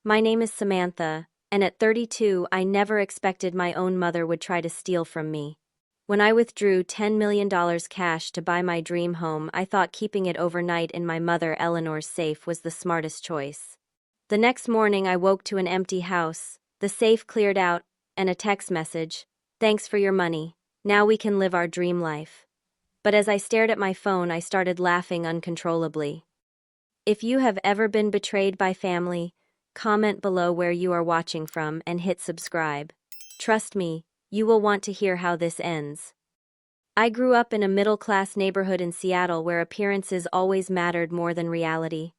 My name is Samantha, and at 32, I never expected my own mother would try to steal from me. When I withdrew $10 million cash to buy my dream home, I thought keeping it overnight in my mother Eleanor's safe was the smartest choice. The next morning, I woke to an empty house, the safe cleared out, and a text message: "Thanks for your money. Now we can live our dream life." But as I stared at my phone, I started laughing uncontrollably. If you have ever been betrayed by family, comment below where you are watching from and hit subscribe. Trust me, you will want to hear how this ends. I grew up in a middle-class neighborhood in Seattle where appearances always mattered more than reality.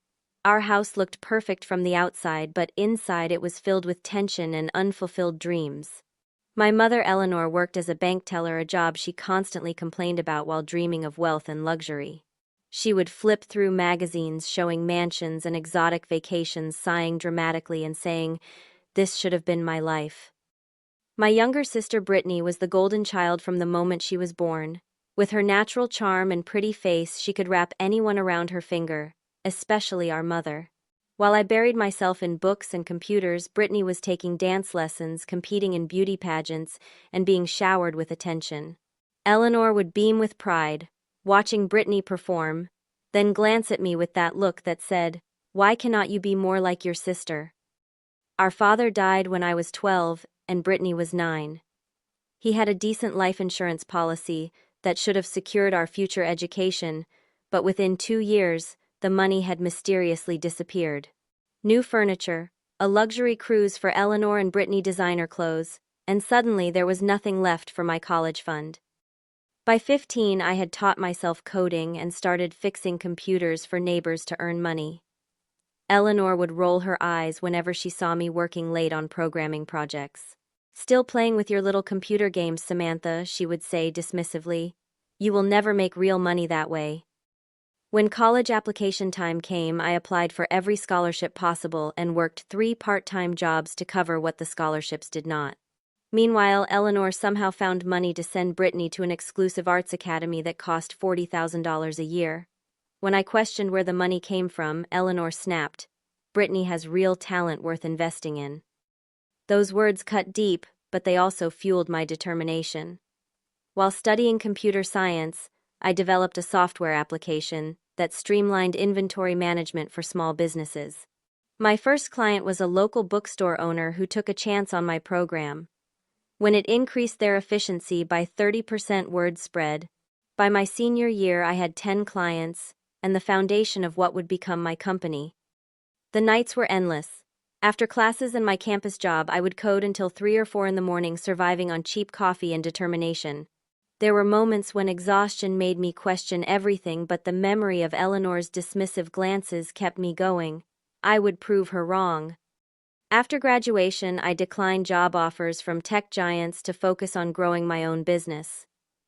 Our house looked perfect from the outside, but inside it was filled with tension and unfulfilled dreams. My mother Eleanor worked as a bank teller, a job she constantly complained about while dreaming of wealth and luxury. She would flip through magazines showing mansions and exotic vacations, sighing dramatically and saying, "This should have been my life." My younger sister Brittany was the golden child from the moment she was born. With her natural charm and pretty face, she could wrap anyone around her finger, especially our mother. While I buried myself in books and computers, Brittany was taking dance lessons, competing in beauty pageants, and being showered with attention. Eleanor would beam with pride, watching Brittany perform, then glance at me with that look that said, "Why cannot you be more like your sister?" Our father died when I was 12, and Brittany was 9. He had a decent life insurance policy that should have secured our future education, but within 2 years, the money had mysteriously disappeared. New furniture, a luxury cruise for Eleanor and Brittany, designer clothes, and suddenly there was nothing left for my college fund. By 15, I had taught myself coding and started fixing computers for neighbors to earn money. Eleanor would roll her eyes whenever she saw me working late on programming projects. "Still playing with your little computer games, Samantha," she would say dismissively. "You will never make real money that way." When college application time came, I applied for every scholarship possible and worked 3 part-time jobs to cover what the scholarships did not. Meanwhile, Eleanor somehow found money to send Brittany to an exclusive arts academy that cost $40,000 a year. When I questioned where the money came from, Eleanor snapped, "Brittany has real talent worth investing in." Those words cut deep, but they also fueled my determination. While studying computer science, I developed a software application that streamlined inventory management for small businesses. My first client was a local bookstore owner who took a chance on my program. When it increased their efficiency by 30% word spread, by my senior year I had 10 clients, and the foundation of what would become my company. The nights were endless. After classes and my campus job, I would code until 3 or 4 in the morning, surviving on cheap coffee and determination. There were moments when exhaustion made me question everything, but the memory of Eleanor's dismissive glances kept me going. I would prove her wrong. After graduation, I declined job offers from tech giants to focus on growing my own business.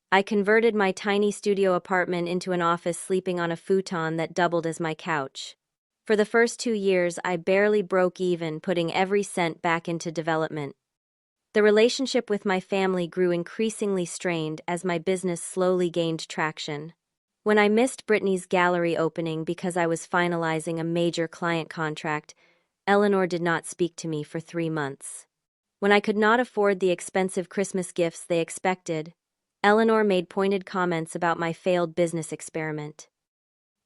I converted my tiny studio apartment into an office, sleeping on a futon that doubled as my couch. For the first 2 years, I barely broke even, putting every cent back into development. The relationship with my family grew increasingly strained as my business slowly gained traction. When I missed Brittany's gallery opening because I was finalizing a major client contract, Eleanor did not speak to me for 3 months. When I could not afford the expensive Christmas gifts they expected, Eleanor made pointed comments about my failed business experiment.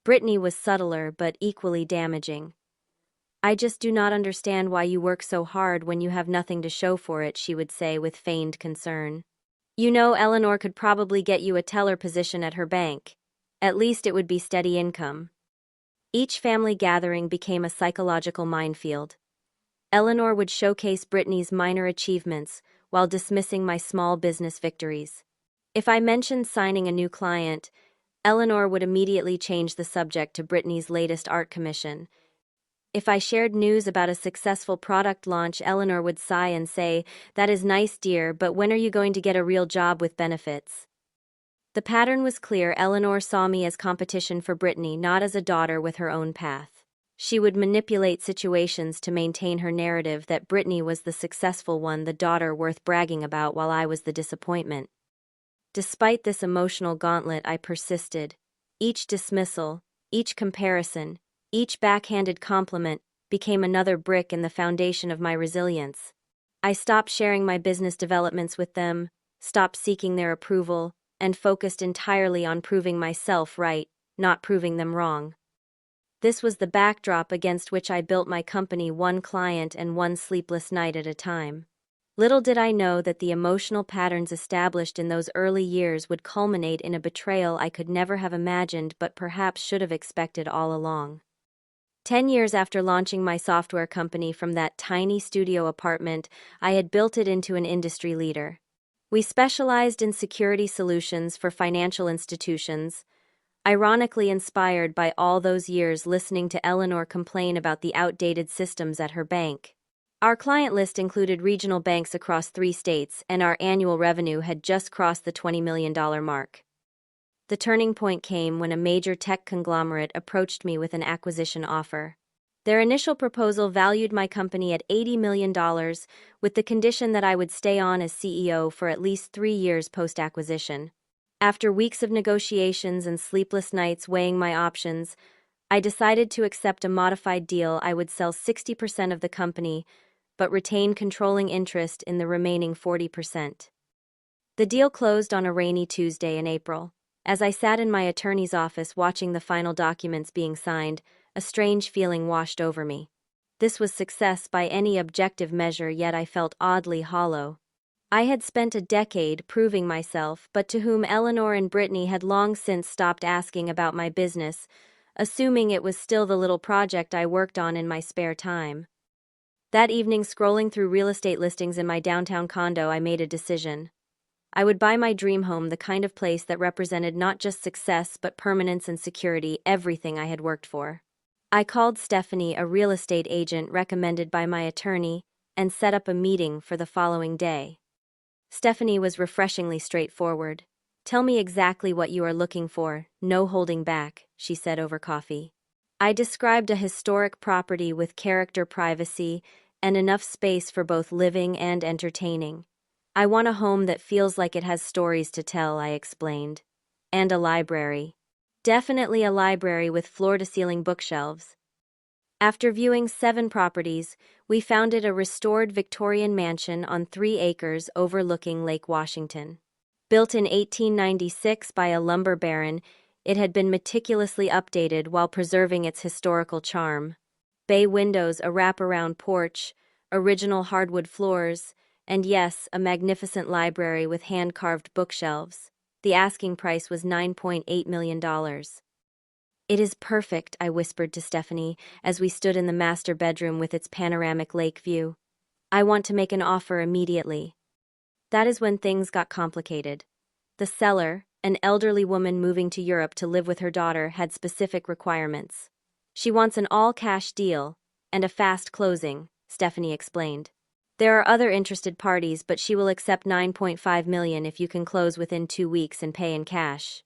Brittany was subtler but equally damaging. "I just do not understand why you work so hard when you have nothing to show for it," she would say with feigned concern. "You know, Eleanor could probably get you a teller position at her bank. At least it would be steady income." Each family gathering became a psychological minefield. Eleanor would showcase Brittany's minor achievements while dismissing my small business victories. If I mentioned signing a new client, Eleanor would immediately change the subject to Brittany's latest art commission. If I shared news about a successful product launch, Eleanor would sigh and say, "That is nice, dear, but when are you going to get a real job with benefits?" The pattern was clear. Eleanor saw me as competition for Brittany, not as a daughter with her own path. She would manipulate situations to maintain her narrative that Brittany was the successful one, the daughter worth bragging about, while I was the disappointment. Despite this emotional gauntlet, I persisted. Each dismissal, each comparison, each backhanded compliment became another brick in the foundation of my resilience. I stopped sharing my business developments with them, stopped seeking their approval, and focused entirely on proving myself right, not proving them wrong. This was the backdrop against which I built my company, one client and one sleepless night at a time. Little did I know that the emotional patterns established in those early years would culminate in a betrayal I could never have imagined but perhaps should have expected all along. 10 years after launching my software company from that tiny studio apartment, I had built it into an industry leader. We specialized in security solutions for financial institutions, ironically inspired by all those years listening to Eleanor complain about the outdated systems at her bank. Our client list included regional banks across 3 states, and our annual revenue had just crossed the $20 million mark. The turning point came when a major tech conglomerate approached me with an acquisition offer. Their initial proposal valued my company at $80 million, with the condition that I would stay on as CEO for at least 3 years post-acquisition. After weeks of negotiations and sleepless nights weighing my options, I decided to accept a modified deal. I would sell 60% of the company, but retain controlling interest in the remaining 40%. The deal closed on a rainy Tuesday in April. As I sat in my attorney's office watching the final documents being signed, a strange feeling washed over me. This was success by any objective measure, yet I felt oddly hollow. I had spent a decade proving myself, but to whom Eleanor and Brittany had long since stopped asking about my business, assuming it was still the little project I worked on in my spare time. That evening, scrolling through real estate listings in my downtown condo, I made a decision. I would buy my dream home, the kind of place that represented not just success but permanence and security, everything I had worked for. I called Stephanie, a real estate agent recommended by my attorney, and set up a meeting for the following day. Stephanie was refreshingly straightforward. "Tell me exactly what you are looking for, no holding back," she said over coffee. I described a historic property with character, privacy, and enough space for both living and entertaining. "I want a home that feels like it has stories to tell," I explained. "And a library. Definitely a library with floor-to-ceiling bookshelves." After viewing 7 properties, we found it a restored Victorian mansion on 3 acres overlooking Lake Washington. Built in 1896 by a lumber baron, it had been meticulously updated while preserving its historical charm. Bay windows, a wraparound porch, original hardwood floors, and yes, a magnificent library with hand-carved bookshelves. The asking price was $9.8 million. "It is perfect," I whispered to Stephanie as we stood in the master bedroom with its panoramic lake view. "I want to make an offer immediately." That is when things got complicated. The seller, an elderly woman moving to Europe to live with her daughter, had specific requirements. "She wants an all-cash deal and a fast closing," Stephanie explained. "There are other interested parties, but she will accept $9.5 million if you can close within 2 weeks and pay in cash."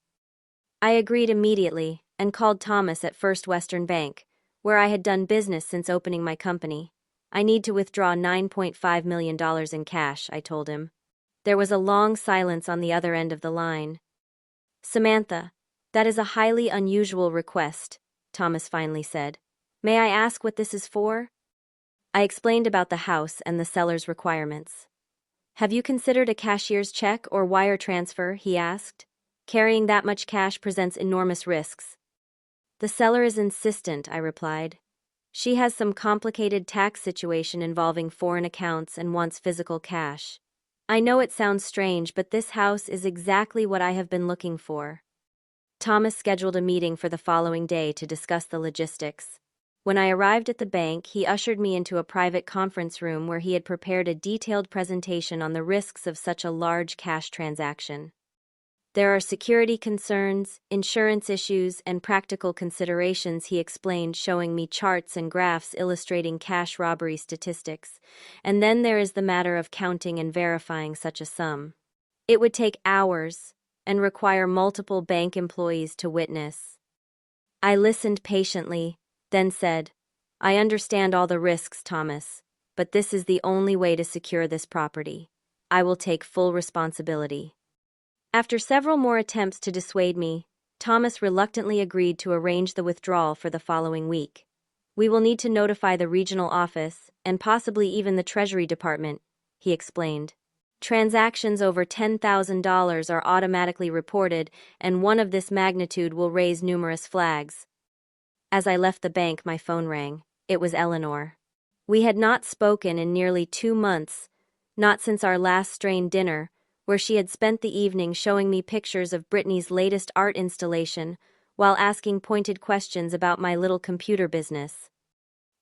I agreed immediately and called Thomas at First Western Bank, where I had done business since opening my company. "I need to withdraw $9.5 million in cash," I told him. There was a long silence on the other end of the line. "Samantha, that is a highly unusual request," Thomas finally said. "May I ask what this is for?" I explained about the house and the seller's requirements. "Have you considered a cashier's check or wire transfer?" he asked. "Carrying that much cash presents enormous risks." "The seller is insistent," I replied. "She has some complicated tax situation involving foreign accounts and wants physical cash. I know it sounds strange, but this house is exactly what I have been looking for." Thomas scheduled a meeting for the following day to discuss the logistics. When I arrived at the bank, he ushered me into a private conference room where he had prepared a detailed presentation on the risks of such a large cash transaction. "There are security concerns, insurance issues, and practical considerations," he explained, showing me charts and graphs illustrating cash robbery statistics. "And then there is the matter of counting and verifying such a sum. It would take hours and require multiple bank employees to witness." I listened patiently, then said, "I understand all the risks, Thomas, but this is the only way to secure this property. I will take full responsibility." After several more attempts to dissuade me, Thomas reluctantly agreed to arrange the withdrawal for the following week. We will need to notify the regional office, and possibly even the Treasury Department, he explained. Transactions over $10,000 are automatically reported, and one of this magnitude will raise numerous flags. As I left the bank, my phone rang. It was Eleanor. We had not spoken in nearly 2 months, not since our last strained dinner, where she had spent the evening showing me pictures of Brittany's latest art installation, while asking pointed questions about my little computer business.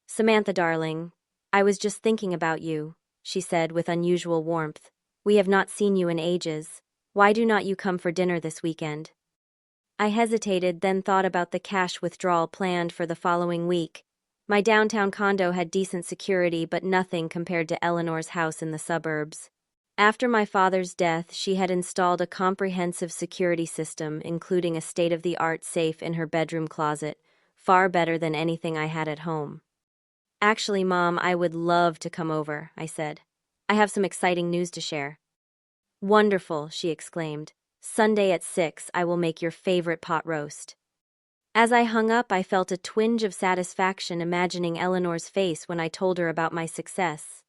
"Samantha, darling, I was just thinking about you," she said with unusual warmth. "We have not seen you in ages. Why do not you come for dinner this weekend?" I hesitated, then thought about the cash withdrawal planned for the following week. My downtown condo had decent security, but nothing compared to Eleanor's house in the suburbs. After my father's death, she had installed a comprehensive security system, including a state-of-the-art safe in her bedroom closet, far better than anything I had at home. "Actually, Mom, I would love to come over," I said. "I have some exciting news to share." "Wonderful," she exclaimed. "Sunday at 6, I will make your favorite pot roast." As I hung up, I felt a twinge of satisfaction imagining Eleanor's face when I told her about my success.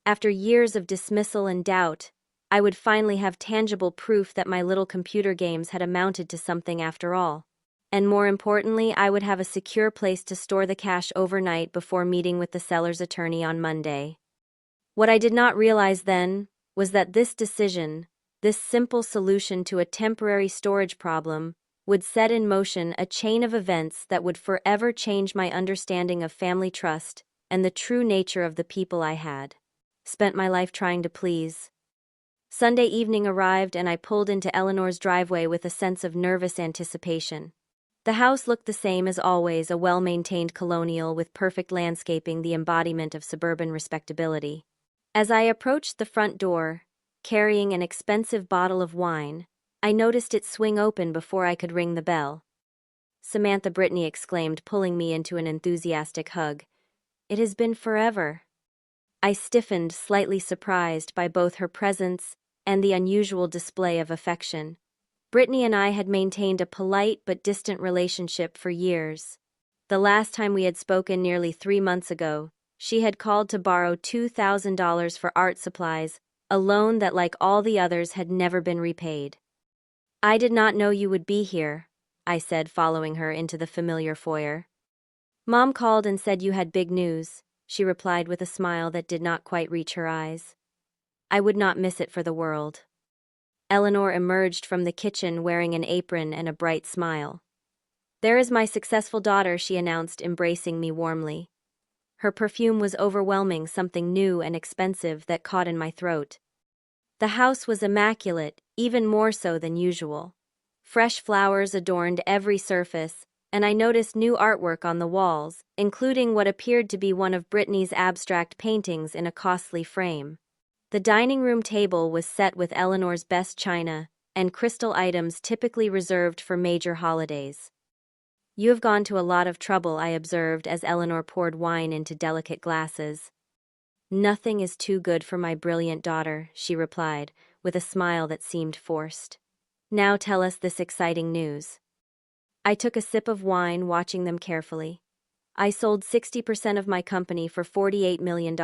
After years of dismissal and doubt, I would finally have tangible proof that my little computer games had amounted to something after all. And more importantly, I would have a secure place to store the cash overnight before meeting with the seller's attorney on Monday. What I did not realize then was that this decision, this simple solution to a temporary storage problem, would set in motion a chain of events that would forever change my understanding of family trust and the true nature of the people I had spent my life trying to please. Sunday evening arrived, and I pulled into Eleanor's driveway with a sense of nervous anticipation. The house looked the same as always, a well-maintained colonial with perfect landscaping, the embodiment of suburban respectability. As I approached the front door, carrying an expensive bottle of wine, I noticed it swing open before I could ring the bell. "Samantha," Brittany exclaimed, pulling me into an enthusiastic hug. "It has been forever." I stiffened, slightly surprised by both her presence and the unusual display of affection. Brittany and I had maintained a polite but distant relationship for years. The last time we had spoken, nearly 3 months ago, she had called to borrow $2,000 for art supplies, a loan that, like all the others, had never been repaid. "I did not know you would be here," I said, following her into the familiar foyer. "Mom called and said you had big news," she replied with a smile that did not quite reach her eyes. "I would not miss it for the world." Eleanor emerged from the kitchen wearing an apron and a bright smile. "There is my successful daughter," she announced, embracing me warmly. Her perfume was overwhelming, something new and expensive that caught in my throat. The house was immaculate, even more so than usual. Fresh flowers adorned every surface, and I noticed new artwork on the walls, including what appeared to be one of Brittany's abstract paintings in a costly frame. The dining room table was set with Eleanor's best china and crystal items typically reserved for major holidays. "You have gone to a lot of trouble," I observed as Eleanor poured wine into delicate glasses. "Nothing is too good for my brilliant daughter," she replied, with a smile that seemed forced. "Now tell us this exciting news." I took a sip of wine, watching them carefully. "I sold 60% of my company for $48 million,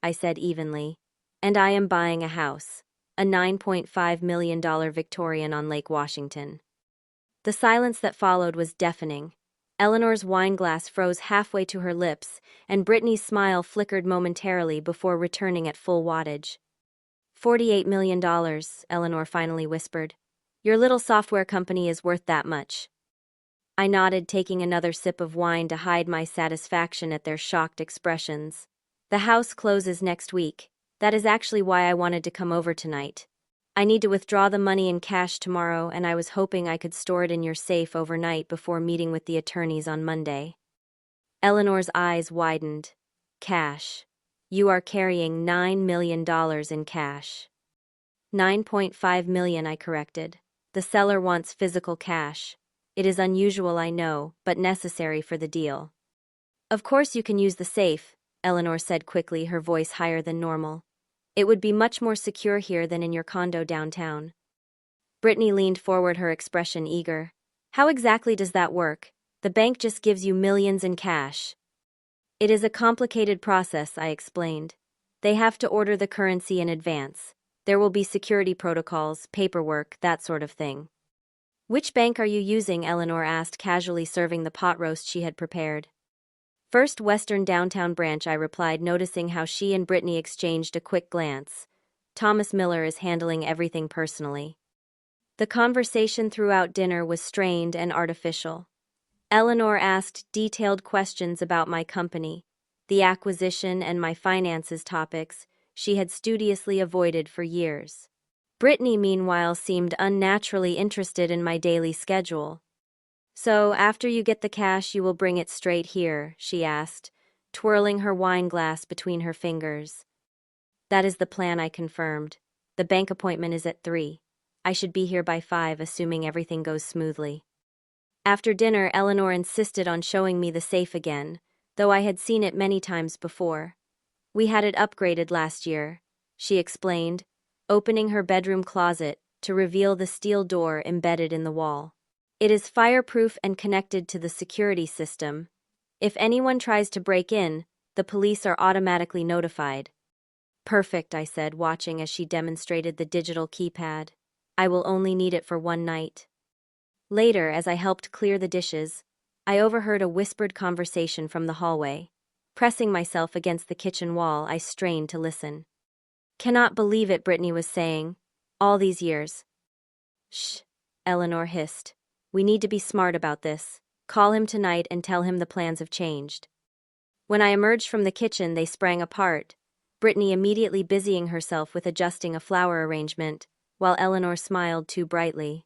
I said evenly. "And I am buying a house, a $9.5 million Victorian on Lake Washington." The silence that followed was deafening. Eleanor's wineglass froze halfway to her lips, and Brittany's smile flickered momentarily before returning at full wattage. $48 million, Eleanor finally whispered. "Your little software company is worth that much." I nodded, taking another sip of wine to hide my satisfaction at their shocked expressions. "The house closes next week. That is actually why I wanted to come over tonight. I need to withdraw the money in cash tomorrow, and I was hoping I could store it in your safe overnight before meeting with the attorneys on Monday." Eleanor's eyes widened. "Cash. You are carrying $9 million in cash." $9.5 million, I corrected. "The seller wants physical cash. It is unusual, I know, but necessary for the deal." "Of course you can use the safe," Eleanor said quickly, her voice higher than normal. "It would be much more secure here than in your condo downtown." Brittany leaned forward, her expression eager. "How exactly does that work? The bank just gives you millions in cash." It is a complicated process, I explained. They have to order the currency in advance. There will be security protocols, paperwork, that sort of thing. Which bank are you using? Eleanor asked, casually serving the pot roast she had prepared. First Western Downtown Branch, I replied, noticing how she and Brittany exchanged a quick glance. Thomas Miller is handling everything personally. The conversation throughout dinner was strained and artificial. Eleanor asked detailed questions about my company, the acquisition and my finances, topics she had studiously avoided for years. Brittany, meanwhile, seemed unnaturally interested in my daily schedule. So, after you get the cash, you will bring it straight here, she asked, twirling her wine glass between her fingers. That is the plan, I confirmed. The bank appointment is at 3. I should be here by 5, assuming everything goes smoothly. After dinner, Eleanor insisted on showing me the safe again, though I had seen it many times before. We had it upgraded last year, she explained, opening her bedroom closet to reveal the steel door embedded in the wall. It is fireproof and connected to the security system. If anyone tries to break in, the police are automatically notified. Perfect, I said, watching as she demonstrated the digital keypad. I will only need it for one night. Later, as I helped clear the dishes, I overheard a whispered conversation from the hallway. Pressing myself against the kitchen wall, I strained to listen. Cannot believe it, Brittany was saying. All these years. Shh, Eleanor hissed. We need to be smart about this. Call him tonight and tell him the plans have changed. When I emerged from the kitchen, they sprang apart, Brittany immediately busying herself with adjusting a flower arrangement, while Eleanor smiled too brightly.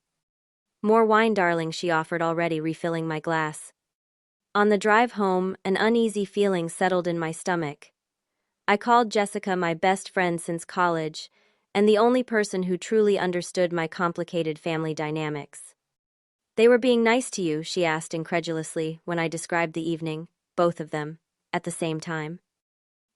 More wine, darling, she offered, already refilling my glass. On the drive home, an uneasy feeling settled in my stomach. I called Jessica my best friend since college, and the only person who truly understood my complicated family dynamics. They were being nice to you, she asked incredulously when I described the evening, both of them, at the same time.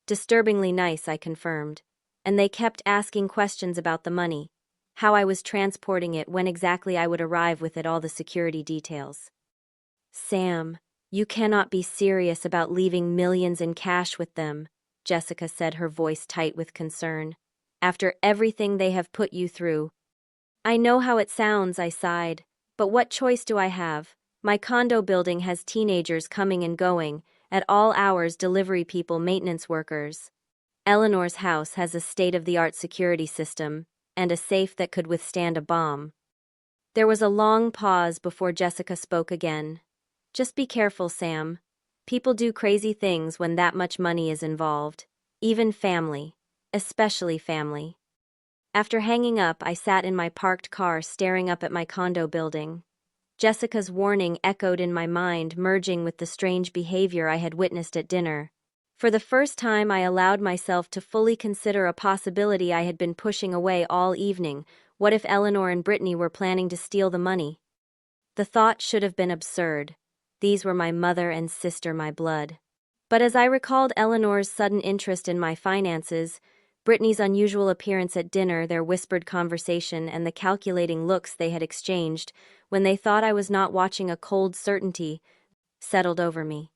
Disturbingly nice, I confirmed, and they kept asking questions about the money, how I was transporting it, when exactly I would arrive with it, all the security details. Sam, you cannot be serious about leaving millions in cash with them, Jessica said, her voice tight with concern. After everything they have put you through. I know how it sounds, I sighed, but what choice do I have? My condo building has teenagers coming and going, at all hours, delivery people, maintenance workers. Eleanor's house has a state-of-the-art security system, and a safe that could withstand a bomb. There was a long pause before Jessica spoke again. Just be careful, Sam. People do crazy things when that much money is involved. Even family. Especially family. After hanging up, I sat in my parked car staring up at my condo building. Jessica's warning echoed in my mind, merging with the strange behavior I had witnessed at dinner. For the first time, I allowed myself to fully consider a possibility I had been pushing away all evening. What if Eleanor and Brittany were planning to steal the money? The thought should have been absurd. These were my mother and sister, my blood. But as I recalled Eleanor's sudden interest in my finances, Brittany's unusual appearance at dinner, their whispered conversation, and the calculating looks they had exchanged when they thought I was not watching, a cold certainty settled over me.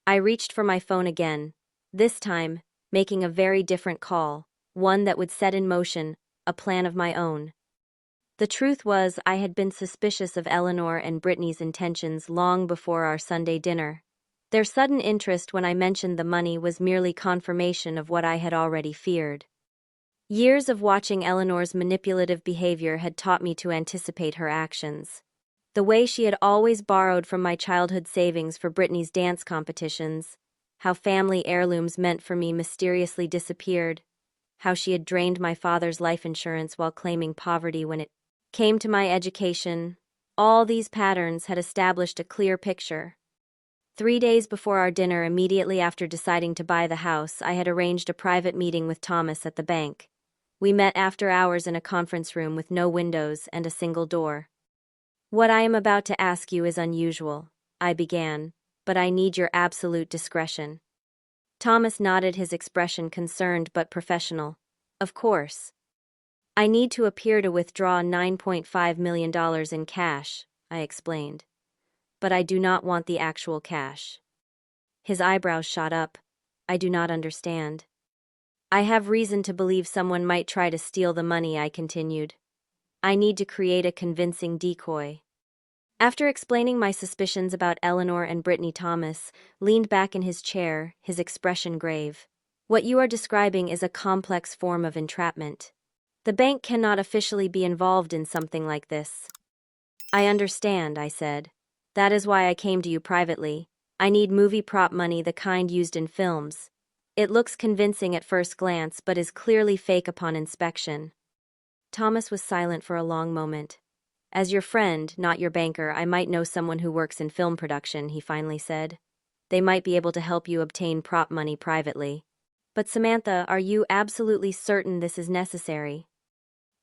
I reached for my phone again, this time making a very different call, one that would set in motion a plan of my own. The truth was, I had been suspicious of Eleanor and Brittany's intentions long before our Sunday dinner. Their sudden interest when I mentioned the money was merely confirmation of what I had already feared. Years of watching Eleanor's manipulative behavior had taught me to anticipate her actions. The way she had always borrowed from my childhood savings for Brittany's dance competitions, how family heirlooms meant for me mysteriously disappeared, how she had drained my father's life insurance while claiming poverty when it came to my education. All these patterns had established a clear picture. 3 days before our dinner, immediately after deciding to buy the house, I had arranged a private meeting with Thomas at the bank. We met after hours in a conference room with no windows and a single door. What I am about to ask you is unusual, I began, but I need your absolute discretion. Thomas nodded, his expression concerned but professional. Of course. I need to appear to withdraw $9.5 million in cash, I explained. But I do not want the actual cash. His eyebrows shot up. I do not understand. I have reason to believe someone might try to steal the money, I continued. I need to create a convincing decoy. After explaining my suspicions about Eleanor and Brittany, Thomas leaned back in his chair, his expression grave. What you are describing is a complex form of entrapment. The bank cannot officially be involved in something like this. I understand, I said. That is why I came to you privately. I need movie prop money, the kind used in films. It looks convincing at first glance but is clearly fake upon inspection. Thomas was silent for a long moment. As your friend, not your banker, I might know someone who works in film production, he finally said. They might be able to help you obtain prop money privately. But Samantha, are you absolutely certain this is necessary?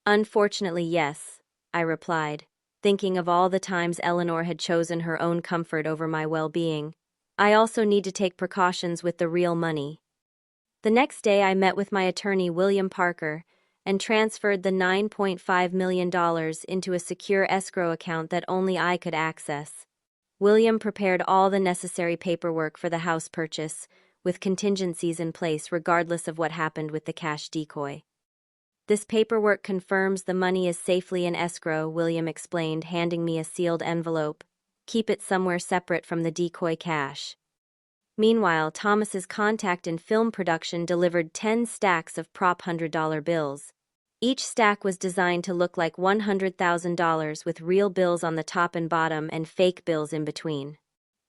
Unfortunately, yes, I replied, thinking of all the times Eleanor had chosen her own comfort over my well-being. I also need to take precautions with the real money. The next day I met with my attorney, William Parker, and transferred the $9.5 million into a secure escrow account that only I could access. William prepared all the necessary paperwork for the house purchase, with contingencies in place regardless of what happened with the cash decoy. This paperwork confirms the money is safely in escrow, William explained, handing me a sealed envelope. Keep it somewhere separate from the decoy cash. Meanwhile, Thomas's contact in film production delivered 10 stacks of prop $100 bills. Each stack was designed to look like $100,000 with real bills on the top and bottom and fake bills in between.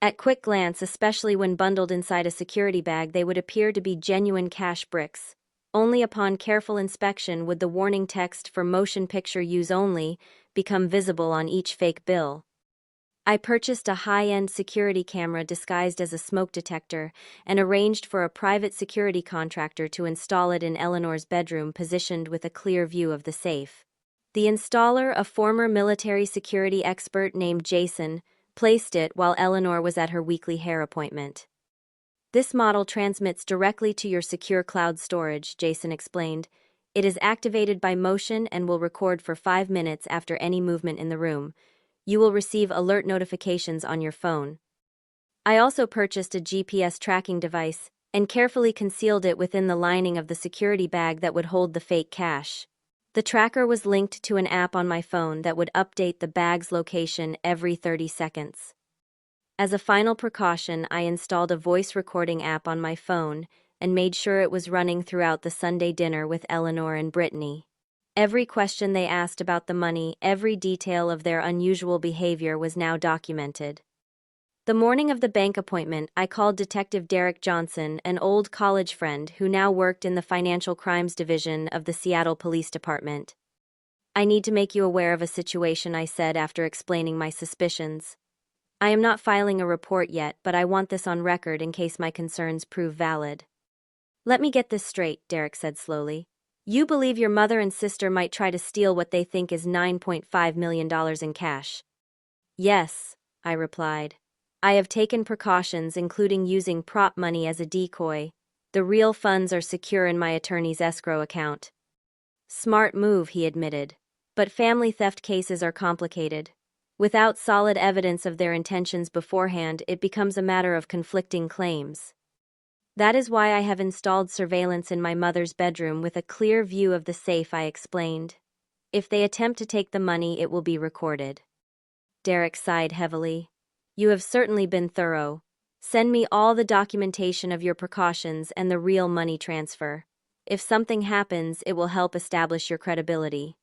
At quick glance, especially when bundled inside a security bag, they would appear to be genuine cash bricks. Only upon careful inspection would the warning text for motion picture use only become visible on each fake bill. I purchased a high-end security camera disguised as a smoke detector and arranged for a private security contractor to install it in Eleanor's bedroom, positioned with a clear view of the safe. The installer, a former military security expert named Jason, placed it while Eleanor was at her weekly hair appointment. This model transmits directly to your secure cloud storage, Jason explained. It is activated by motion and will record for 5 minutes after any movement in the room. You will receive alert notifications on your phone. I also purchased a GPS tracking device and carefully concealed it within the lining of the security bag that would hold the fake cash. The tracker was linked to an app on my phone that would update the bag's location every 30 seconds. As a final precaution, I installed a voice recording app on my phone and made sure it was running throughout the Sunday dinner with Eleanor and Brittany. Every question they asked about the money, every detail of their unusual behavior was now documented. The morning of the bank appointment, I called Detective Derek Johnson, an old college friend who now worked in the Financial Crimes Division of the Seattle Police Department. I need to make you aware of a situation, I said after explaining my suspicions. I am not filing a report yet, but I want this on record in case my concerns prove valid. Let me get this straight, Derek said slowly. You believe your mother and sister might try to steal what they think is $9.5 million in cash? Yes, I replied. I have taken precautions, including using prop money as a decoy. The real funds are secure in my attorney's escrow account. Smart move, he admitted. But family theft cases are complicated. Without solid evidence of their intentions beforehand, it becomes a matter of conflicting claims. That is why I have installed surveillance in my mother's bedroom with a clear view of the safe, I explained. If they attempt to take the money, it will be recorded. Derek sighed heavily. You have certainly been thorough. Send me all the documentation of your precautions and the real money transfer. If something happens, it will help establish your credibility.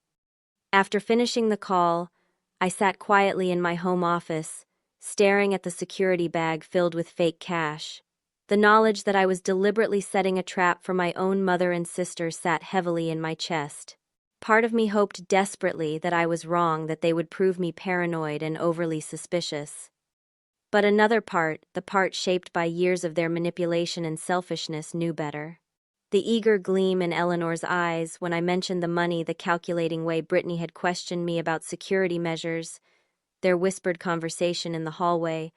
After finishing the call, I sat quietly in my home office, staring at the security bag filled with fake cash. The knowledge that I was deliberately setting a trap for my own mother and sister sat heavily in my chest. Part of me hoped desperately that I was wrong, that they would prove me paranoid and overly suspicious. But another part, the part shaped by years of their manipulation and selfishness, knew better. The eager gleam in Eleanor's eyes when I mentioned the money, the calculating way Brittany had questioned me about security measures, their whispered conversation in the hallway,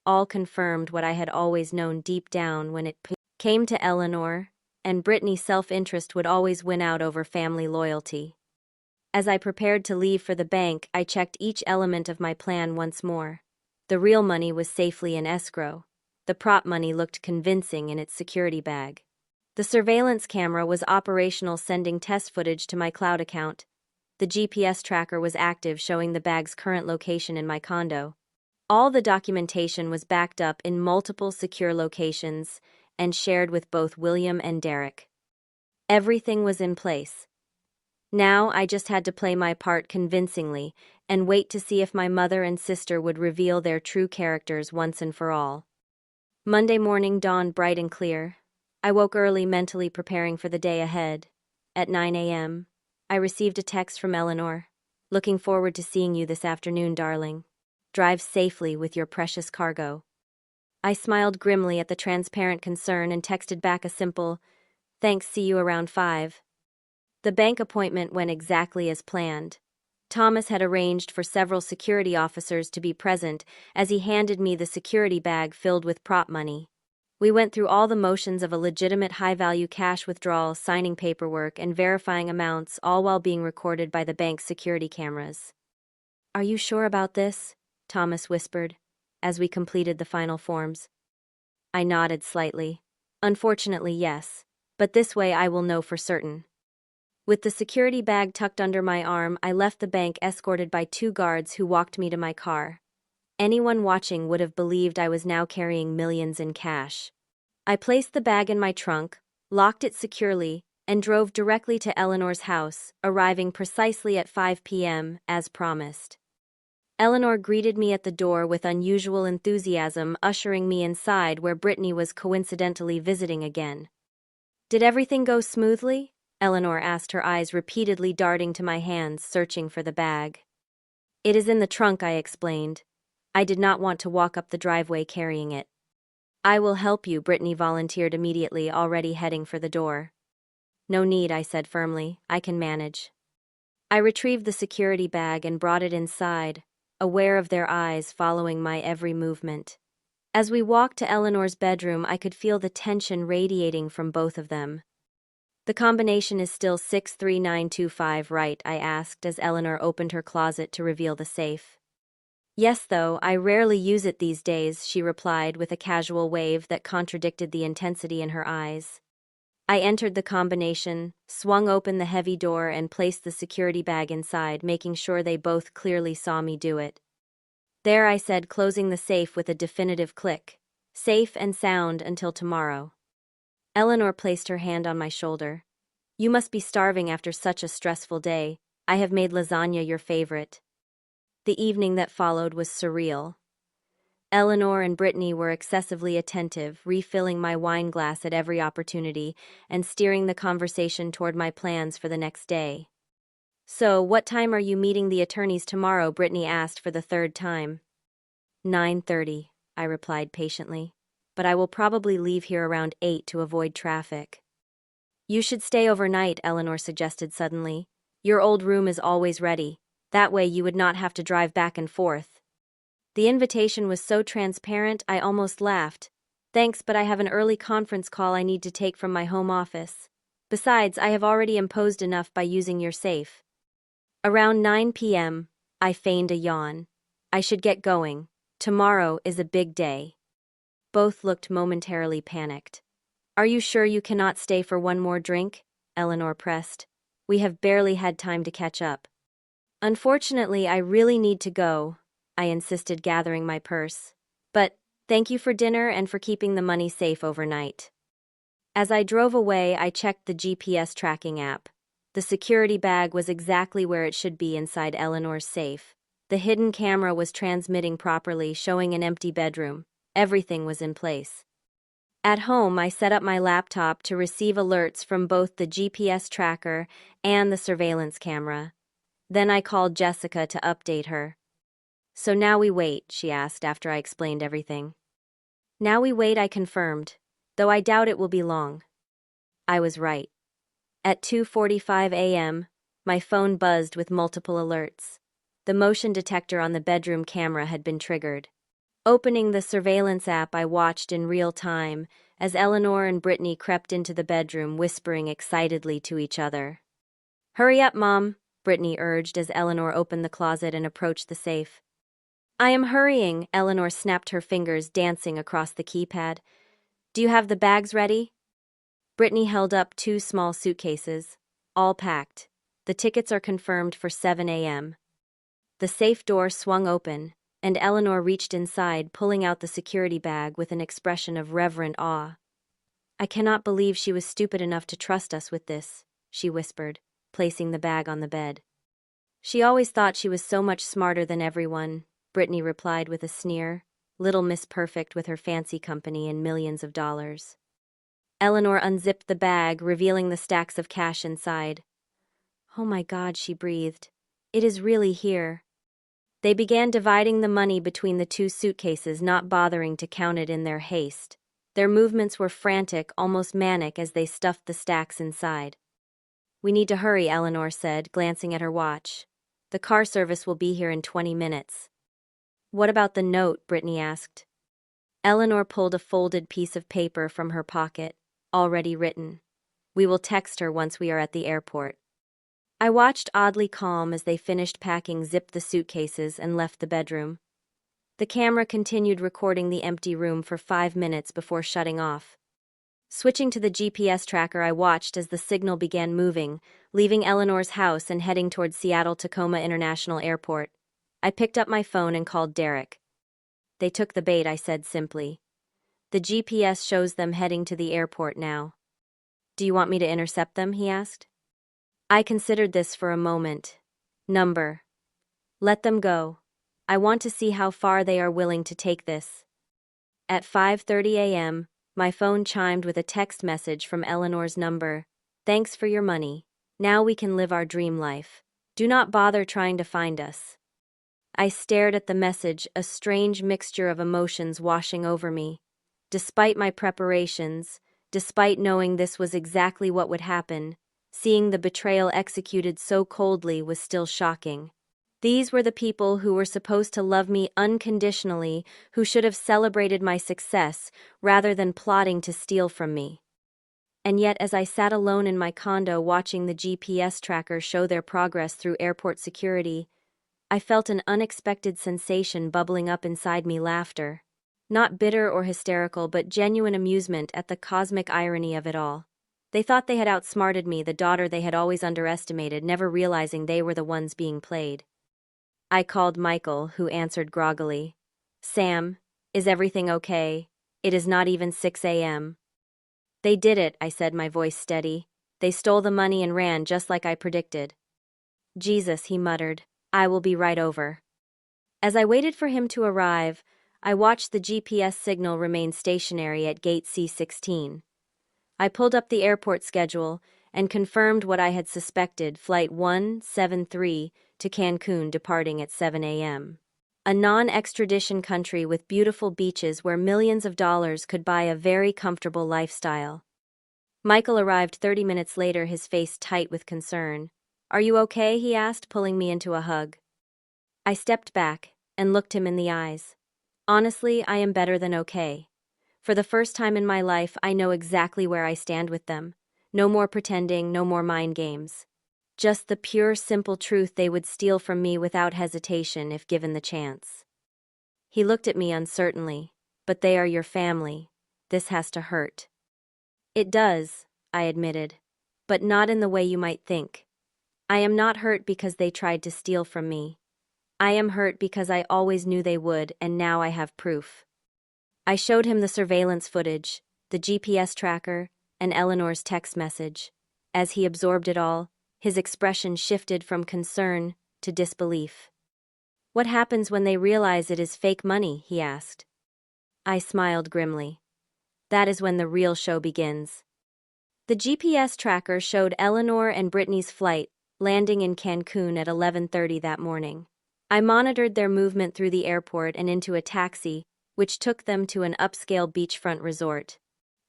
all confirmed what I had always known deep down. When it came to Eleanor and Brittany, self-interest would always win out over family loyalty. As I prepared to leave for the bank, I checked each element of my plan once more. The real money was safely in escrow. The prop money looked convincing in its security bag. The surveillance camera was operational, sending test footage to my cloud account. The GPS tracker was active, showing the bag's current location in my condo. All the documentation was backed up in multiple secure locations and shared with both William and Derek. Everything was in place. Now I just had to play my part convincingly and wait to see if my mother and sister would reveal their true characters once and for all. Monday morning dawned bright and clear. I woke early, mentally preparing for the day ahead. At 9 a.m., I received a text from Eleanor. "Looking forward to seeing you this afternoon, darling. Drive safely with your precious cargo." I smiled grimly at the transparent concern and texted back a simple, "Thanks, see you around 5. The bank appointment went exactly as planned. Thomas had arranged for several security officers to be present as he handed me the security bag filled with prop money. We went through all the motions of a legitimate high-value cash withdrawal, signing paperwork, and verifying amounts, all while being recorded by the bank's security cameras. "Are you sure about this?" Thomas whispered, as we completed the final forms. I nodded slightly. "Unfortunately, yes, but this way I will know for certain." With the security bag tucked under my arm, I left the bank, escorted by 2 guards who walked me to my car. Anyone watching would have believed I was now carrying millions in cash. I placed the bag in my trunk, locked it securely, and drove directly to Eleanor's house, arriving precisely at 5 p.m., as promised. Eleanor greeted me at the door with unusual enthusiasm, ushering me inside where Brittany was coincidentally visiting again. "Did everything go smoothly?" Eleanor asked, her eyes repeatedly darting to my hands, searching for the bag. "It is in the trunk," I explained. I did not want to walk up the driveway carrying it. "I will help you," Brittany volunteered immediately, already heading for the door. "No need," I said firmly. "I can manage." I retrieved the security bag and brought it inside, aware of their eyes following my every movement. As we walked to Eleanor's bedroom, I could feel the tension radiating from both of them. "The combination is still 63925, right?" I asked as Eleanor opened her closet to reveal the safe. "Yes, though I rarely use it these days," she replied with a casual wave that contradicted the intensity in her eyes. I entered the combination, swung open the heavy door, and placed the security bag inside, making sure they both clearly saw me do it. "There," I said, closing the safe with a definitive click. "Safe and sound until tomorrow." Eleanor placed her hand on my shoulder. "You must be starving after such a stressful day. I have made lasagna, your favorite." The evening that followed was surreal. Eleanor and Brittany were excessively attentive, refilling my wine glass at every opportunity and steering the conversation toward my plans for the next day. "So, what time are you meeting the attorneys tomorrow?" Brittany asked for the 3rd time. 9:30, I replied patiently. "But I will probably leave here around 8 to avoid traffic." "You should stay overnight," Eleanor suggested suddenly. "Your old room is always ready. That way you would not have to drive back and forth." The invitation was so transparent I almost laughed. "Thanks, but I have an early conference call I need to take from my home office. Besides, I have already imposed enough by using your safe." Around 9 p.m., I feigned a yawn. "I should get going. Tomorrow is a big day." Both looked momentarily panicked. "Are you sure you cannot stay for one more drink?" Eleanor pressed. "We have barely had time to catch up." "Unfortunately, I really need to go," I insisted, gathering my purse. "But thank you for dinner and for keeping the money safe overnight." As I drove away, I checked the GPS tracking app. The security bag was exactly where it should be, inside Eleanor's safe. The hidden camera was transmitting properly, showing an empty bedroom. Everything was in place. At home, I set up my laptop to receive alerts from both the GPS tracker and the surveillance camera. Then I called Jessica to update her. "So now we wait?" she asked after I explained everything. "Now we wait," I confirmed, "though I doubt it will be long." I was right. At 2:45 a.m., my phone buzzed with multiple alerts. The motion detector on the bedroom camera had been triggered. Opening the surveillance app, I watched in real time as Eleanor and Brittany crept into the bedroom, whispering excitedly to each other. "Hurry up, Mom," Brittany urged as Eleanor opened the closet and approached the safe. I am hurrying, Eleanor snapped her fingers, dancing across the keypad. Do you have the bags ready? Brittany held up 2 small suitcases, all packed. The tickets are confirmed for 7 a.m. The safe door swung open, and Eleanor reached inside, pulling out the security bag with an expression of reverent awe. I cannot believe she was stupid enough to trust us with this, she whispered, placing the bag on the bed. She always thought she was so much smarter than everyone, Brittany replied with a sneer, little Miss Perfect with her fancy company and millions of dollars. Eleanor unzipped the bag, revealing the stacks of cash inside. Oh my God, she breathed. It is really here. They began dividing the money between the 2 suitcases, not bothering to count it in their haste. Their movements were frantic, almost manic, as they stuffed the stacks inside. We need to hurry, Eleanor said, glancing at her watch. The car service will be here in 20 minutes. What about the note? Brittany asked. Eleanor pulled a folded piece of paper from her pocket, already written. We will text her once we are at the airport. I watched, oddly calm, as they finished packing, zipped the suitcases, and left the bedroom. The camera continued recording the empty room for 5 minutes before shutting off. Switching to the GPS tracker, I watched as the signal began moving, leaving Eleanor's house and heading toward Seattle-Tacoma International Airport. I picked up my phone and called Derek. They took the bait, I said simply. The GPS shows them heading to the airport now. Do you want me to intercept them? He asked. I considered this for a moment. Number. Let them go. I want to see how far they are willing to take this. At 5:30 a.m., my phone chimed with a text message from Eleanor's number. Thanks for your money. Now we can live our dream life. Do not bother trying to find us. I stared at the message, a strange mixture of emotions washing over me. Despite my preparations, despite knowing this was exactly what would happen, seeing the betrayal executed so coldly was still shocking. These were the people who were supposed to love me unconditionally, who should have celebrated my success rather than plotting to steal from me. And yet, as I sat alone in my condo watching the GPS tracker show their progress through airport security, I felt an unexpected sensation bubbling up inside me, laughter. Not bitter or hysterical, but genuine amusement at the cosmic irony of it all. They thought they had outsmarted me, the daughter they had always underestimated, never realizing they were the ones being played. I called Michael, who answered groggily. Sam, is everything okay? It is not even 6 a.m. They did it, I said, my voice steady. They stole the money and ran just like I predicted. Jesus, he muttered. I will be right over. As I waited for him to arrive, I watched the GPS signal remain stationary at gate C-16. I pulled up the airport schedule and confirmed what I had suspected, Flight 173 to Cancun departing at 7 a.m. A non-extradition country with beautiful beaches where millions of dollars could buy a very comfortable lifestyle. Michael arrived 30 minutes later, his face tight with concern. Are you okay? He asked, pulling me into a hug. I stepped back and looked him in the eyes. Honestly, I am better than okay. For the first time in my life, I know exactly where I stand with them. No more pretending, no more mind games. Just the pure, simple truth: they would steal from me without hesitation if given the chance. He looked at me uncertainly. But they are your family. This has to hurt. It does, I admitted. But not in the way you might think. I am not hurt because they tried to steal from me. I am hurt because I always knew they would, and now I have proof. I showed him the surveillance footage, the GPS tracker, and Eleanor's text message. As he absorbed it all, his expression shifted from concern to disbelief. What happens when they realize it is fake money? He asked. I smiled grimly. That is when the real show begins. The GPS tracker showed Eleanor and Brittany's flight landing in Cancun at 11:30 that morning. I monitored their movement through the airport and into a taxi, which took them to an upscale beachfront resort.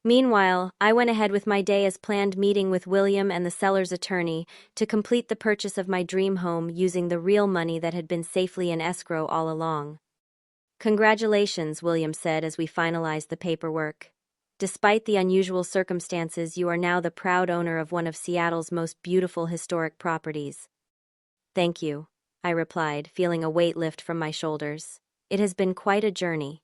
Meanwhile, I went ahead with my day as planned, meeting with William and the seller's attorney to complete the purchase of my dream home using the real money that had been safely in escrow all along. Congratulations, William said as we finalized the paperwork. Despite the unusual circumstances, you are now the proud owner of one of Seattle's most beautiful historic properties. Thank you, I replied, feeling a weight lift from my shoulders. It has been quite a journey.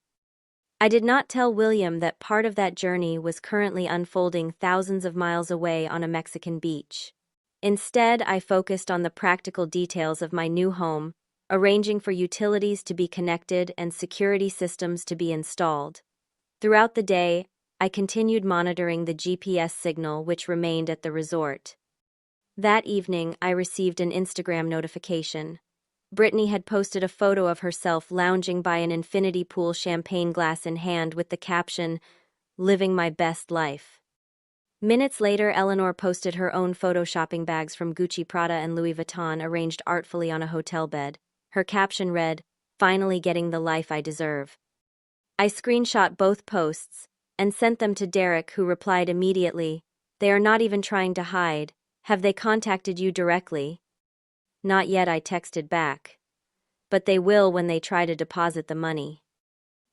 I did not tell William that part of that journey was currently unfolding thousands of miles away on a Mexican beach. Instead, I focused on the practical details of my new home, arranging for utilities to be connected and security systems to be installed. Throughout the day, I continued monitoring the GPS signal which remained at the resort. That evening, I received an Instagram notification. Brittany had posted a photo of herself lounging by an infinity pool, champagne glass in hand, with the caption, "Living my best life." Minutes later, Eleanor posted her own photo shopping bags from Gucci, Prada, and Louis Vuitton arranged artfully on a hotel bed. Her caption read, "Finally getting the life I deserve." I screenshot both posts and sent them to Derek, who replied immediately, "They are not even trying to hide. Have they contacted you directly?" "Not yet," I texted back. "But they will when they try to deposit the money."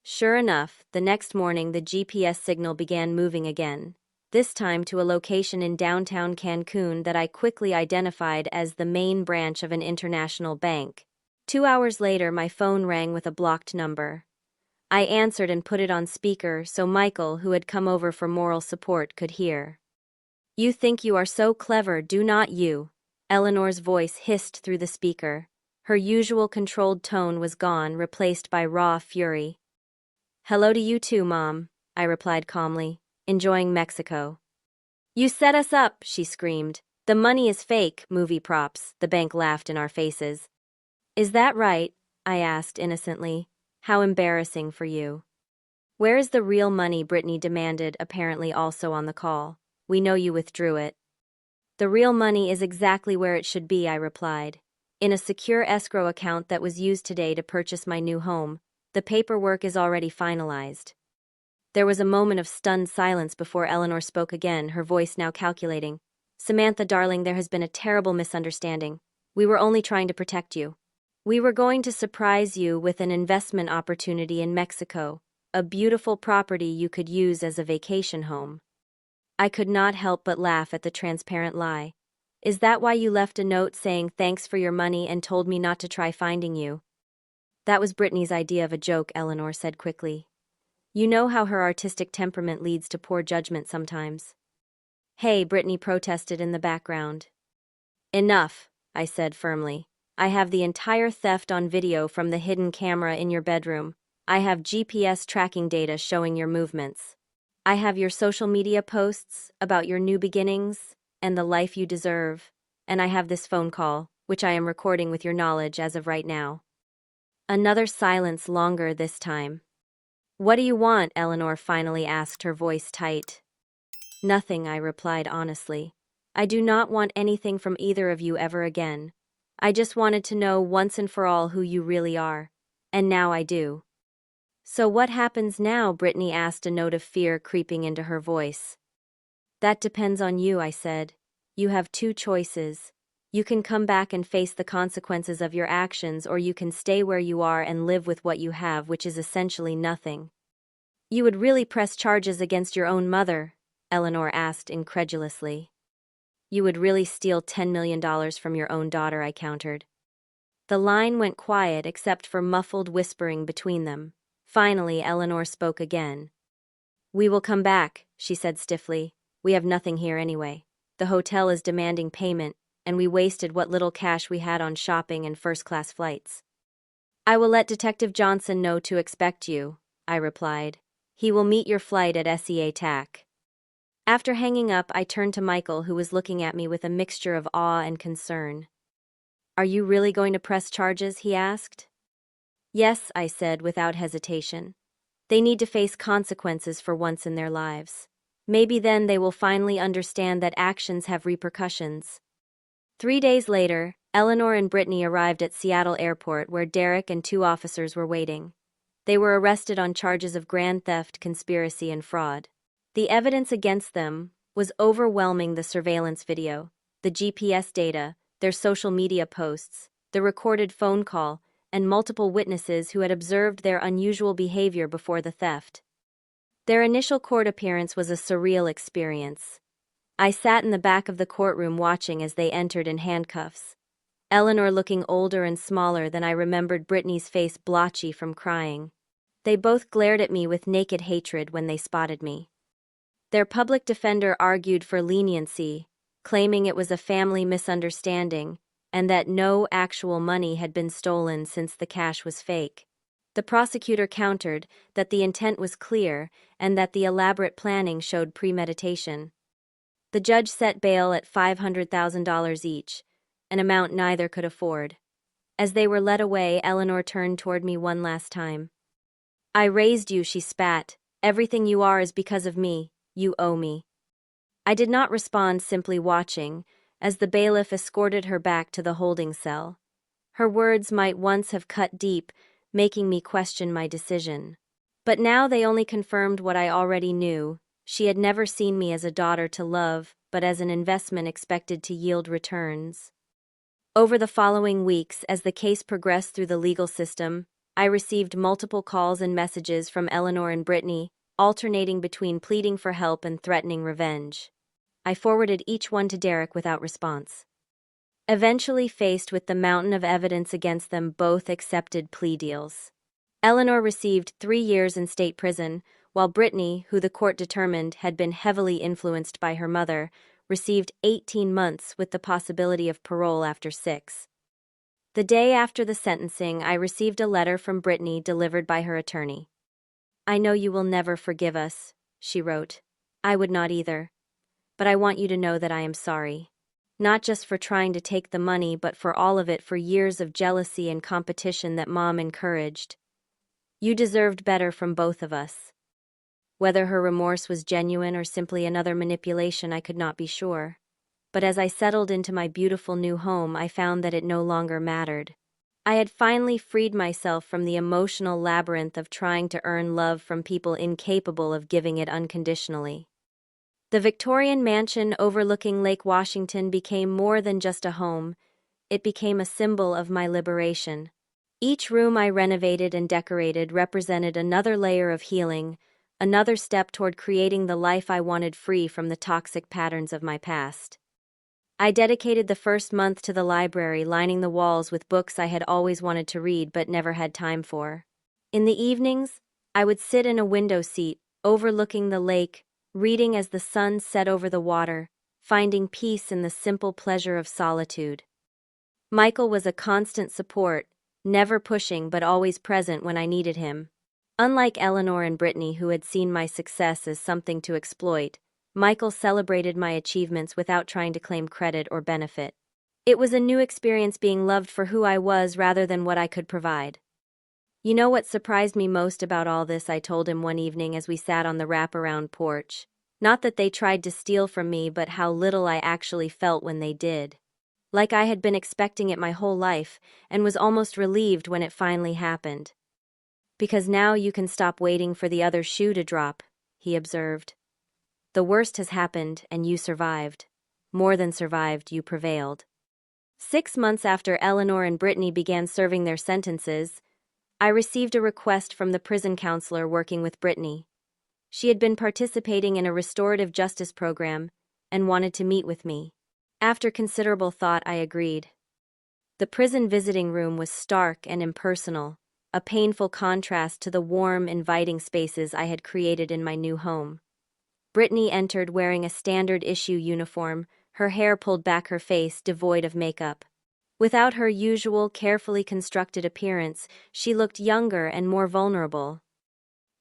Sure enough, the next morning the GPS signal began moving again, this time to a location in downtown Cancun that I quickly identified as the main branch of an international bank. 2 hours later, my phone rang with a blocked number. I answered and put it on speaker so Michael, who had come over for moral support, could hear. "You think you are so clever, do not you?" Eleanor's voice hissed through the speaker. Her usual controlled tone was gone, replaced by raw fury. "Hello to you too, Mom," I replied calmly, "enjoying Mexico." "You set us up," she screamed. "The money is fake, movie props." The bank laughed in our faces. "Is that right?" I asked innocently. "How embarrassing for you." "Where is the real money?" Brittany demanded, apparently also on the call. "We know you withdrew it." "The real money is exactly where it should be," I replied. "In a secure escrow account that was used today to purchase my new home. The paperwork is already finalized." There was a moment of stunned silence before Eleanor spoke again, her voice now calculating. "Samantha, darling, there has been a terrible misunderstanding. We were only trying to protect you. We were going to surprise you with an investment opportunity in Mexico, a beautiful property you could use as a vacation home." I could not help but laugh at the transparent lie. "Is that why you left a note saying thanks for your money and told me not to try finding you?" "That was Brittany's idea of a joke," Eleanor said quickly. "You know how her artistic temperament leads to poor judgment sometimes." "Hey," Brittany protested in the background. "Enough," I said firmly. "I have the entire theft on video from the hidden camera in your bedroom. I have GPS tracking data showing your movements. I have your social media posts about your new beginnings and the life you deserve. And I have this phone call, which I am recording with your knowledge as of right now." Another silence, longer this time. "What do you want?" Eleanor finally asked, her voice tight. "Nothing," I replied honestly. "I do not want anything from either of you ever again. I just wanted to know once and for all who you really are. And now I do." "So what happens now?" Brittany asked, a note of fear creeping into her voice. "That depends on you," I said. "You have two choices. You can come back and face the consequences of your actions, or you can stay where you are and live with what you have, which is essentially nothing." "You would really press charges against your own mother?" Eleanor asked incredulously. "You would really steal $10 million from your own daughter," I countered. The line went quiet except for muffled whispering between them. Finally, Eleanor spoke again. "We will come back," she said stiffly. "We have nothing here anyway. The hotel is demanding payment, and we wasted what little cash we had on shopping and first-class flights." "I will let Detective Johnson know to expect you," I replied. "He will meet your flight at SEA TAC." After hanging up, I turned to Michael, who was looking at me with a mixture of awe and concern. "Are you really going to press charges?" he asked. "Yes," I said without hesitation. "They need to face consequences for once in their lives. Maybe then they will finally understand that actions have repercussions." 3 days later, Eleanor and Brittany arrived at Seattle Airport, where Derek and two officers were waiting. They were arrested on charges of grand theft, conspiracy, and fraud. The evidence against them was overwhelming: the surveillance video, the GPS data, their social media posts, the recorded phone call, and multiple witnesses who had observed their unusual behavior before the theft. Their initial court appearance was a surreal experience. I sat in the back of the courtroom watching as they entered in handcuffs. Eleanor looking older and smaller than I remembered, Brittany's face blotchy from crying. They both glared at me with naked hatred when they spotted me. Their public defender argued for leniency, claiming it was a family misunderstanding and that no actual money had been stolen since the cash was fake. The prosecutor countered that the intent was clear and that the elaborate planning showed premeditation. The judge set bail at $500,000 each, an amount neither could afford. As they were led away, Eleanor turned toward me one last time. "I raised you," she spat. "Everything you are is because of me. You owe me." I did not respond, simply watching, as the bailiff escorted her back to the holding cell. Her words might once have cut deep, making me question my decision. But now they only confirmed what I already knew. She had never seen me as a daughter to love, but as an investment expected to yield returns. Over the following weeks, as the case progressed through the legal system, I received multiple calls and messages from Eleanor and Brittany, alternating between pleading for help and threatening revenge. I forwarded each one to Derek without response. Eventually, faced with the mountain of evidence against them, both accepted plea deals. Eleanor received 3 years in state prison, while Brittany, who the court determined had been heavily influenced by her mother, received 18 months with the possibility of parole after 6. The day after the sentencing, I received a letter from Brittany delivered by her attorney. "I know you will never forgive us," she wrote. "I would not either. But I want you to know that I am sorry. Not just for trying to take the money, but for all of it, for years of jealousy and competition that Mom encouraged. You deserved better from both of us." Whether her remorse was genuine or simply another manipulation, I could not be sure. But as I settled into my beautiful new home, I found that it no longer mattered. I had finally freed myself from the emotional labyrinth of trying to earn love from people incapable of giving it unconditionally. The Victorian mansion overlooking Lake Washington became more than just a home. It became a symbol of my liberation. Each room I renovated and decorated represented another layer of healing, another step toward creating the life I wanted, free from the toxic patterns of my past. I dedicated the first month to the library, lining the walls with books I had always wanted to read but never had time for. In the evenings, I would sit in a window seat, overlooking the lake, reading as the sun set over the water, finding peace in the simple pleasure of solitude. Michael was a constant support, never pushing but always present when I needed him. Unlike Eleanor and Brittany, who had seen my success as something to exploit, Michael celebrated my achievements without trying to claim credit or benefit. It was a new experience, being loved for who I was rather than what I could provide. "You know what surprised me most about all this?" I told him one evening as we sat on the wraparound porch. "Not that they tried to steal from me, but how little I actually felt when they did. Like I had been expecting it my whole life, and was almost relieved when it finally happened." "Because now you can stop waiting for the other shoe to drop," he observed. "The worst has happened, and you survived. More than survived, you prevailed." 6 months after Eleanor and Brittany began serving their sentences, I received a request from the prison counselor working with Brittany. She had been participating in a restorative justice program and wanted to meet with me. After considerable thought, I agreed. The prison visiting room was stark and impersonal, a painful contrast to the warm, inviting spaces I had created in my new home. Brittany entered wearing a standard-issue uniform, her hair pulled back, her face devoid of makeup. Without her usual, carefully constructed appearance, she looked younger and more vulnerable.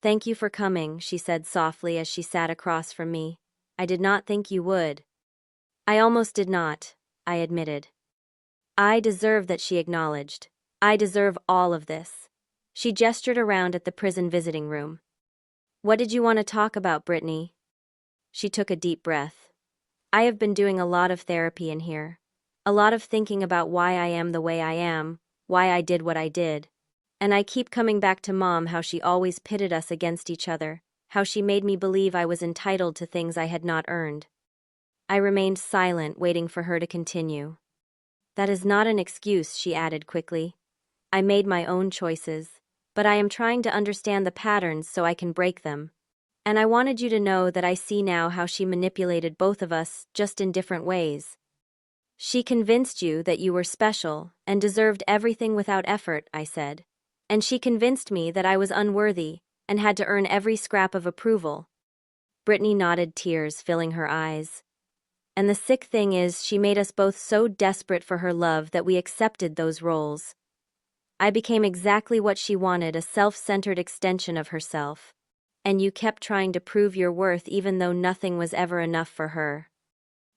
"Thank you for coming," she said softly as she sat across from me. "I did not think you would." "I almost did not," I admitted. "I deserve that," she acknowledged. "I deserve all of this." She gestured around at the prison visiting room. "What did you want to talk about, Brittany?" She took a deep breath. "I have been doing a lot of therapy in here. A lot of thinking about why I am the way I am, why I did what I did. And I keep coming back to Mom, how she always pitted us against each other, how she made me believe I was entitled to things I had not earned." I remained silent, waiting for her to continue. "That is not an excuse," she added quickly. "I made my own choices, but I am trying to understand the patterns so I can break them. And I wanted you to know that I see now how she manipulated both of us, just in different ways." She convinced you that you were special and deserved everything without effort, I said. And she convinced me that I was unworthy and had to earn every scrap of approval. Brittany nodded, tears filling her eyes. And the sick thing is, she made us both so desperate for her love that we accepted those roles. I became exactly what she wanted, a self-centered extension of herself. And you kept trying to prove your worth even though nothing was ever enough for her.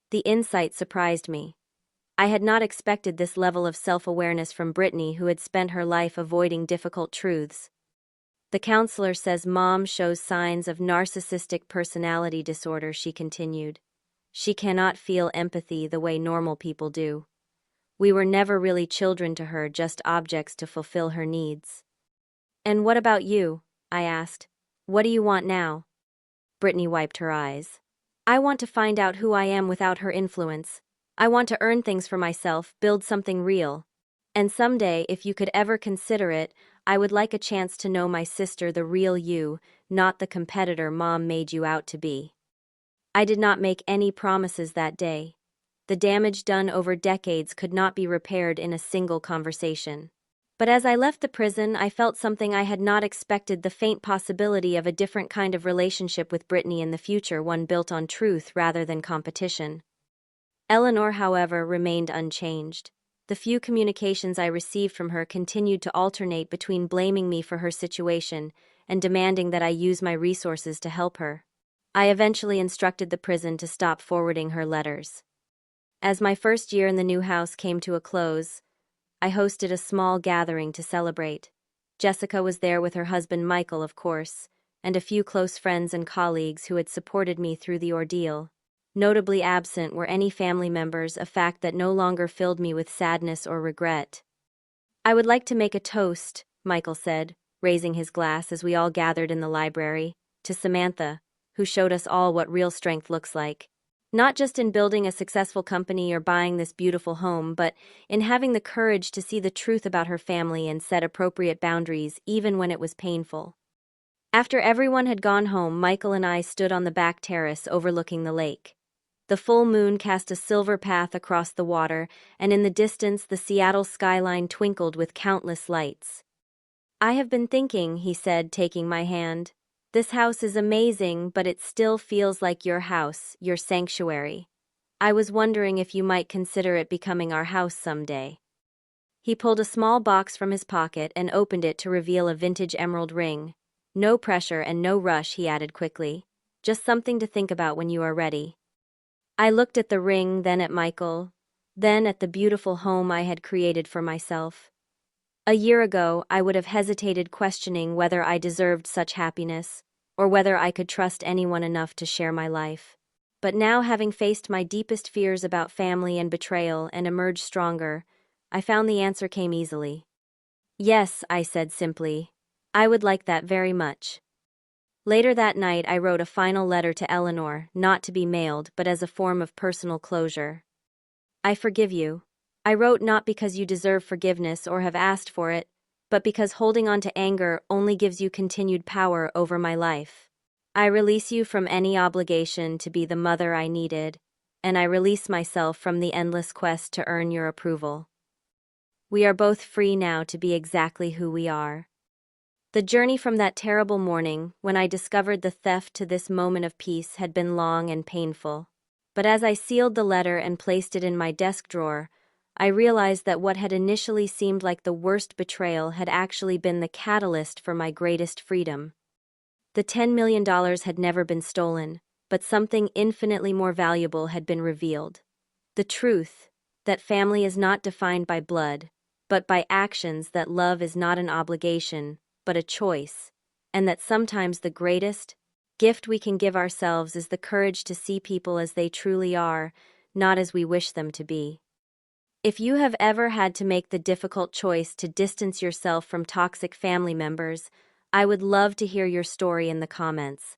The insight surprised me. I had not expected this level of self-awareness from Brittany, who had spent her life avoiding difficult truths. The counselor says Mom shows signs of narcissistic personality disorder, she continued. She cannot feel empathy the way normal people do. We were never really children to her, just objects to fulfill her needs. And what about you? I asked. What do you want now? Brittany wiped her eyes. I want to find out who I am without her influence. I want to earn things for myself, build something real. And someday, if you could ever consider it, I would like a chance to know my sister, the real you, not the competitor Mom made you out to be. I did not make any promises that day. The damage done over decades could not be repaired in a single conversation. But as I left the prison, I felt something I had not expected, the faint possibility of a different kind of relationship with Brittany in the future, one built on truth rather than competition. Eleanor, however, remained unchanged. The few communications I received from her continued to alternate between blaming me for her situation and demanding that I use my resources to help her. I eventually instructed the prison to stop forwarding her letters. As my first year in the new house came to a close, I hosted a small gathering to celebrate. Jessica was there with her husband Michael, of course, and a few close friends and colleagues who had supported me through the ordeal. Notably absent were any family members, a fact that no longer filled me with sadness or regret. I would like to make a toast, Michael said, raising his glass as we all gathered in the library, to Samantha, who showed us all what real strength looks like. Not just in building a successful company or buying this beautiful home, but in having the courage to see the truth about her family and set appropriate boundaries even when it was painful. After everyone had gone home, Michael and I stood on the back terrace overlooking the lake. The full moon cast a silver path across the water, and in the distance the Seattle skyline twinkled with countless lights. I have been thinking, he said, taking my hand. This house is amazing, but it still feels like your house, your sanctuary. I was wondering if you might consider it becoming our house someday. He pulled a small box from his pocket and opened it to reveal a vintage emerald ring. No pressure and no rush, he added quickly. Just something to think about when you are ready. I looked at the ring, then at Michael, then at the beautiful home I had created for myself. A year ago, I would have hesitated, questioning whether I deserved such happiness, or whether I could trust anyone enough to share my life. But now, having faced my deepest fears about family and betrayal and emerged stronger, I found the answer came easily. Yes, I said simply. I would like that very much. Later that night, I wrote a final letter to Eleanor, not to be mailed, but as a form of personal closure. I forgive you. I wrote not because you deserve forgiveness or have asked for it, but because holding on to anger only gives you continued power over my life. I release you from any obligation to be the mother I needed, and I release myself from the endless quest to earn your approval. We are both free now to be exactly who we are. The journey from that terrible morning, when I discovered the theft, to this moment of peace had been long and painful. But as I sealed the letter and placed it in my desk drawer, I realized that what had initially seemed like the worst betrayal had actually been the catalyst for my greatest freedom. The $10 million had never been stolen, but something infinitely more valuable had been revealed. The truth that family is not defined by blood, but by actions, that love is not an obligation, but a choice, and that sometimes the greatest gift we can give ourselves is the courage to see people as they truly are, not as we wish them to be. If you have ever had to make the difficult choice to distance yourself from toxic family members, I would love to hear your story in the comments.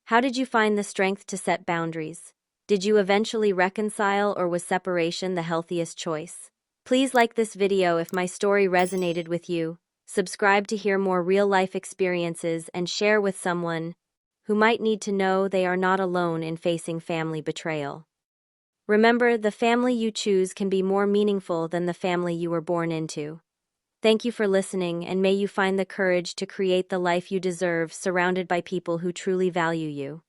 How did you find the strength to set boundaries? Did you eventually reconcile, or was separation the healthiest choice? Please like this video if my story resonated with you, subscribe to hear more real-life experiences, and share with someone who might need to know they are not alone in facing family betrayal. Remember, the family you choose can be more meaningful than the family you were born into. Thank you for listening, and may you find the courage to create the life you deserve, surrounded by people who truly value you.